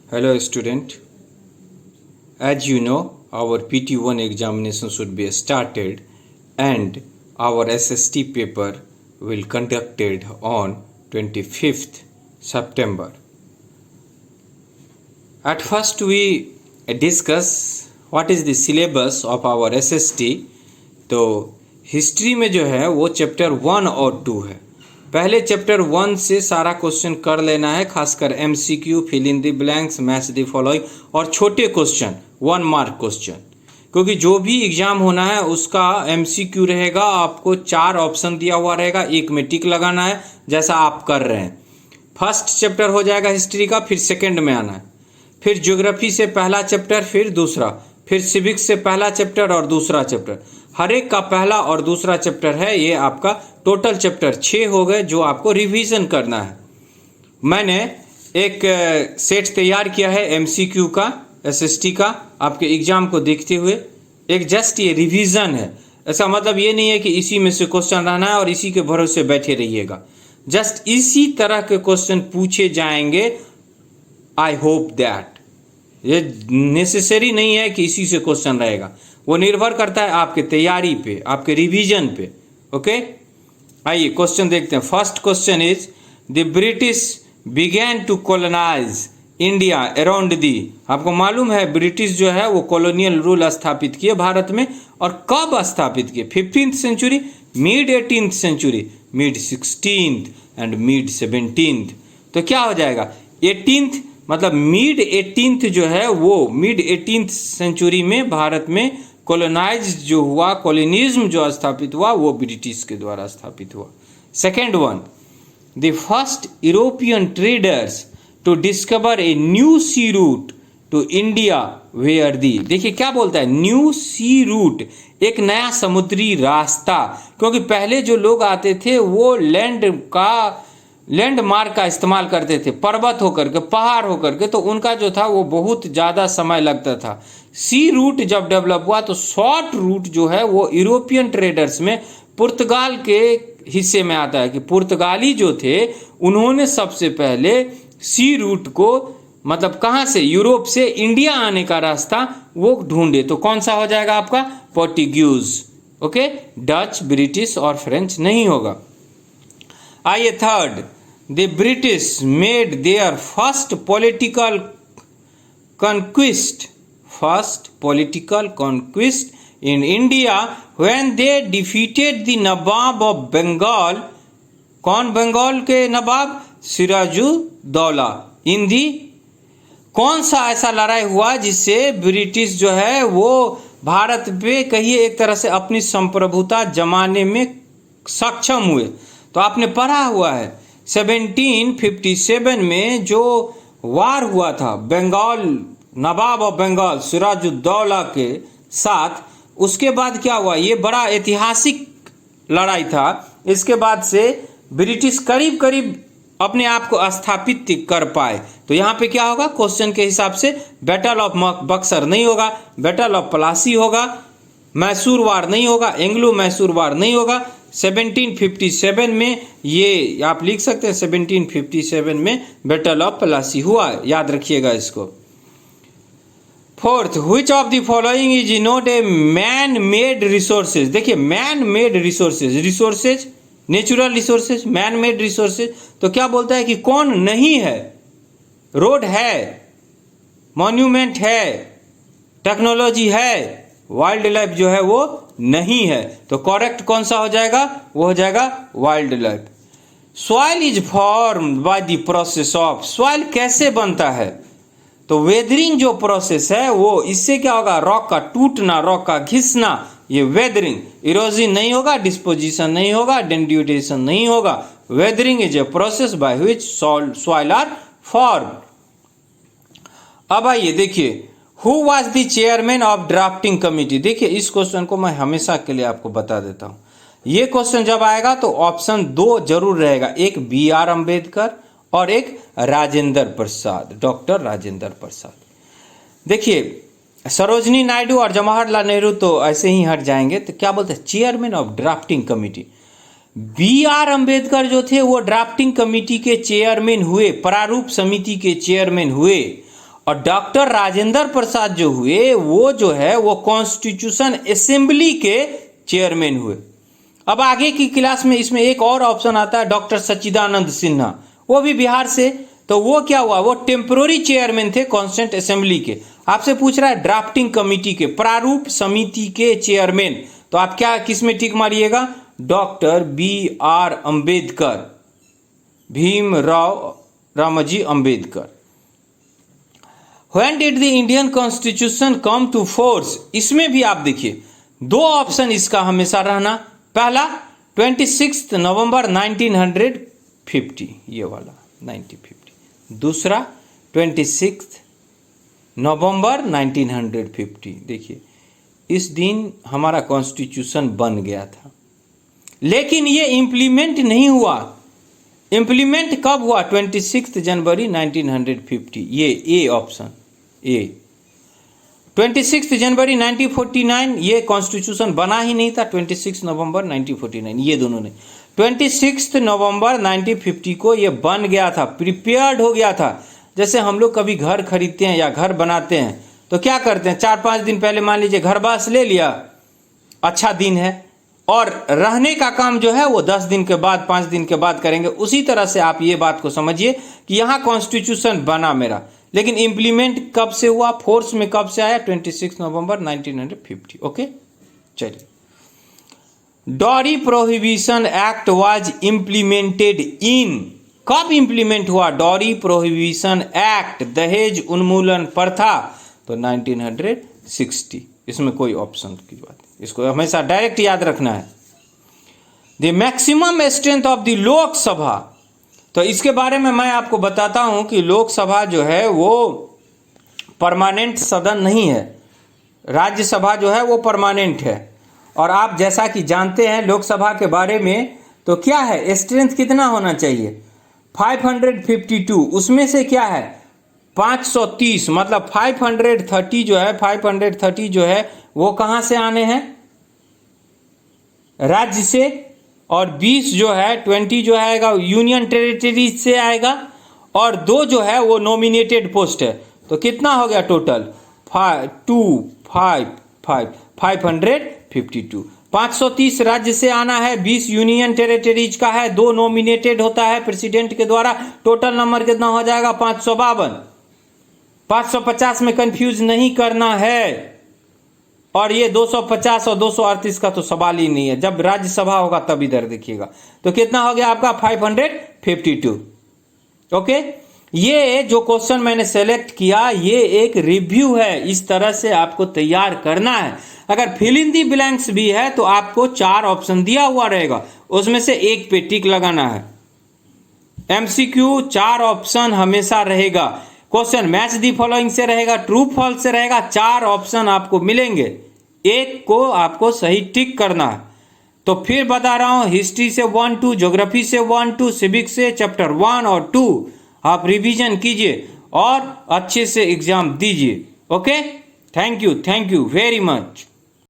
Hello student, as you know our PT1 examination should be started and our SST paper will conducted on 25th September. At first we discuss what is the syllabus of our SST. तो history में जो है वो chapter 1 और 2 है। पहले chapter 1 से सारा क्वेश्चन कर लेना है, खासकर MCQ, fill in the blanks, match the following और छोटे क्वेश्चन 1 मार्क क्वेश्चन, क्योंकि जो भी एग्जाम होना है उसका MCQ रहेगा। आपको 4 ऑप्शन दिया हुआ रहेगा, एक में टिक लगाना है जैसा आप कर रहे हैं। फर्स्ट चैप्टर हो जाएगा हिस्ट्री का, फिर सेकंड में आना है, फिर ज्योग्राफी से पहला चैप्टर, फिर दूसरा, फिर सिविक्स से पहला चैप्टर और दूसरा चैप्टर। हर एक का पहला और दूसरा चैप्टर है। ये आपका टोटल चैप्टर 6 हो गए जो आपको रिवीजन करना है। मैंने एक सेट तैयार किया है MCQ का, SST का, आपके एग्जाम को देखते हुए। एक जस्ट ये रिवीजन है, ऐसा मतलब ये नहीं है कि इसी में से क्वेश्चन रहना है और इसी के भरोसे बैठे रहिएगा। जस्ट इसी तरह के क्वेश्चन पूछे जाएंगे। आई होप दैट ये नेसेसरी नहीं है कि इसी से क्वेश्चन रहेगा, वो निर्भर करता है आपके तैयारी पे, आपके रिवीजन पे। ओके, आइए क्वेश्चन देखते हैं। First question is the British began to colonise India around दी। आपको मालूम है ब्रिटिश जो है वो कॉलोनियल रूल स्थापित किए भारत में, और कब स्थापित किए? 15th century, mid 18th century, mid 16th and mid 17th। तो क्या हो जाएगा? 18th मतलब मिड 18th जो है वो मिड 18th सेंचुरी में भारत में कॉलोनाइज जो हुआ, कॉलोनिज्म जो स्थापित हुआ वो ब्रिटिश के द्वारा स्थापित हुआ। Second one, the first European traders to discover a new sea route to India were the. देखिए क्या बोलता है, न्यू सी रूट, एक नया समुद्री रास्ता। क्योंकि पहले जो लोग आते थे वो लैंडमार्क का इस्तेमाल करते थे, पर्वत होकर के, पहाड़ होकर के, तो उनका जो था वो बहुत ज़्यादा समय लगता था। सी रूट जब डेवलप हुआ तो शॉर्ट रूट जो है वो यूरोपियन ट्रेडर्स में पुर्तगाल के हिस्से में आता है कि पुर्तगाली जो थे उन्होंने सबसे पहले सी रूट को, मतलब कहाँ से, यूरोप से इंडिया आने का रास्ता वो ढूंढे। तो कौन सा हो जाएगा आपका? पोर्टुगीज। ओके, डच, ब्रिटिश और फ्रेंच नहीं होगा। आइए third, the British made their first political conquest in India when they defeated the nawab of Bengal. कौन बंगाल के नवाब? सिराजुद्दौला। इन दी, कौन सा ऐसा लड़ाई हुआ जिससे ब्रिटिश जो है वो भारत पे कहिए एक तरह से अपनी संप्रभुता जमाने में सक्षम हुए? तो आपने पढ़ा हुआ है 1757 में जो वार हुआ था बंगाल, नवाब ऑफ बंगाल सिराजुद्दौला के साथ, उसके बाद क्या हुआ? ये बड़ा ऐतिहासिक लड़ाई था। इसके बाद से ब्रिटिश करीब करीब अपने आप को स्थापित कर पाए। तो यहाँ पे क्या होगा क्वेश्चन के हिसाब से? बैटल ऑफ बक्सर नहीं होगा, बैटल ऑफ प्लासी होगा, मैसूर वार नहीं होगा, एंग्लो मैसूर वार नहीं होगा। 1757 में ये आप लिख सकते हैं, 1757 में बैटल ऑफ प्लासी हुआ, याद रखिएगा इसको। Fourth, which of the following is not a man made resources. देखिए man made resources, natural resources, man made resources. तो क्या बोलता है कि कौन नहीं है? रोड है, मॉन्यूमेंट है, टेक्नोलॉजी है, वाइल्ड लाइफ जो है वो नहीं है। तो करेक्ट कौन सा हो जाएगा? वो हो जाएगा wild life. Soil is formed by the process of. Soil कैसे बनता है? तो वेदरिंग जो प्रोसेस है वो, इससे क्या होगा? रॉक का टूटना, रॉक का घिसना, ये वेदरिंग। इरोजन नहीं होगा, डिस्पोजिशन नहीं होगा, डेंड्यूटेशन नहीं होगा। Weathering is a process by which soil are formed. अब आइए देखिए, who was the chairman of drafting committee. देखिए इस क्वेश्चन को मैं हमेशा के लिए आपको बता देता हूं। ये क्वेश्चन जब आएगा तो ऑप्शन 2 जरूर रहेगा, एक BR अम्बेडकर और एक राजेंद्र प्रसाद, डॉक्टर राजेंद्र प्रसाद। देखिए सरोजनी नायडू और जवाहरलाल नेहरू तो ऐसे ही हट जाएंगे। तो क्या बोलते हैं? Chairman of drafting committee. BR Ambedkar जो थे वो ड्राफ्टिंग कमिटी के चेयरमैन हुए, प्रारूप समिति के चेयरमैन हुए। और डॉक्टर राजेंद्र प्रसाद जो हुए वो जो है वो कॉन्स्टिट्यूशन असेंबली के चेयरमैन हुए। अब आगे की क्लास में इसमें एक और ऑप्शन आता है डॉक्टर सच्चिदानंद सिन्हा, वो भी बिहार से। तो वो क्या हुआ, वो टेम्पोररी चेयरमैन थे कॉन्स्टिट्यूंट असेंबली के। आपसे पूछ रहा है ड्राफ्टिंग कमेटी के, प्रारूप समिति के चेयरमैन, तो आप क्या किस में टिक मारिएगा, doctor BR Ambedkar, Bhimrao Ramji Ambedkar. When did the Indian Constitution come to force? इसमें भी आप देखिए दो ऑप्शन इसका हमेशा रहना। पहला 26 नवंबर 1950, ये वाला 1950। दूसरा 26 नवंबर 1950। देखिए इस दिन हमारा कॉन्स्टिट्यूशन बन गया था, लेकिन ये इम्प्लीमेंट नहीं हुआ। इम्प्लीमेंट कब हुआ, 26 जनवरी 1950। ये ए ऑप्शन, ए 26 जनवरी 1949 ये कॉन्स्टिट्यूशन बना ही नहीं था, 26 नवंबर 1949 ये दोनों ने। 26 नवंबर 1950 को ये बन गया था, प्रिपेयर्ड हो गया था। जैसे हम लोग कभी घर खरीदते हैं या घर बनाते हैं तो क्या करते हैं, 4-5 दिन पहले मान लीजिए घर बास ले लिया, अच्छा दिन है, और रहने का काम जो है वो 10 दिन के बाद 5 दिन के बाद करेंगे। उसी तरह से आप ये बात को समझिए कि यहाँ कॉन्स्टिट्यूशन बना मेरा, लेकिन इंप्लीमेंट कब से हुआ, फोर्स में कब से आया, 26 नवंबर 1950। ओके चलिए, dowry prohibition act was implemented in, कब इंप्लीमेंट हुआ डॉरी प्रोहिबिशन एक्ट, दहेज उन्मूलन प्रथा, तो 1960। इसमें कोई ऑप्शन की बात नहीं, इसको हमेशा डायरेक्ट याद रखना है। The maximum strength of the Lok Sabha, तो इसके बारे में मैं आपको बताता हूं कि लोकसभा जो है वो परमानेंट सदन नहीं है, राज्यसभा जो है वो परमानेंट है। और आप जैसा कि जानते हैं लोकसभा के बारे में, तो क्या है स्ट्रेंथ कितना होना चाहिए, 552, उसमें से क्या है 530, मतलब 530 जो है, 530 जो है वो कहां से आने हैं, राज्य से, और 20 जो है 20 जो आएगा यूनियन टेरिटरीज से आएगा, और 2 जो है वो नॉमिनेटेड पोस्ट है। तो कितना हो गया टोटल, 552, 530 राज्य से आना है, 20 यूनियन टेरिटरीज का है, 2 नॉमिनेटेड होता है प्रेसिडेंट के द्वारा। टोटल नंबर कितना हो जाएगा 552। 550 में कंफ्यूज नहीं करना है, और ये 250 और 238 का तो सवाल ही नहीं है, जब राज्यसभा होगा तब इधर देखिएगा। तो कितना हो गया आपका 552। ओके, ये जो क्वेश्चन मैंने सेलेक्ट किया ये एक रिव्यू है, इस तरह से आपको तैयार करना है। अगर फिल इन दी ब्लैंक्स भी है तो आपको 4 ऑप्शन दिया हुआ रहेगा, उसमें से एक पे टिक लगाना है। MCQ 4 ऑप्शन हमेशा रहेगा, क्वेश्चन मैच दी फॉलोइंग से रहेगा, ट्रू फॉल्स से रहेगा, 4 ऑप्शन आपको मिलेंगे, एक को आपको सही टिक करना है। तो फिर बता रहा हूं, हिस्ट्री से 1-2, ज्योग्राफी से 1-2, सिविक्स से चैप्टर 1 और 2 आप रिवीजन कीजिए और अच्छे से एग्जाम दीजिए। Okay, thank you very much.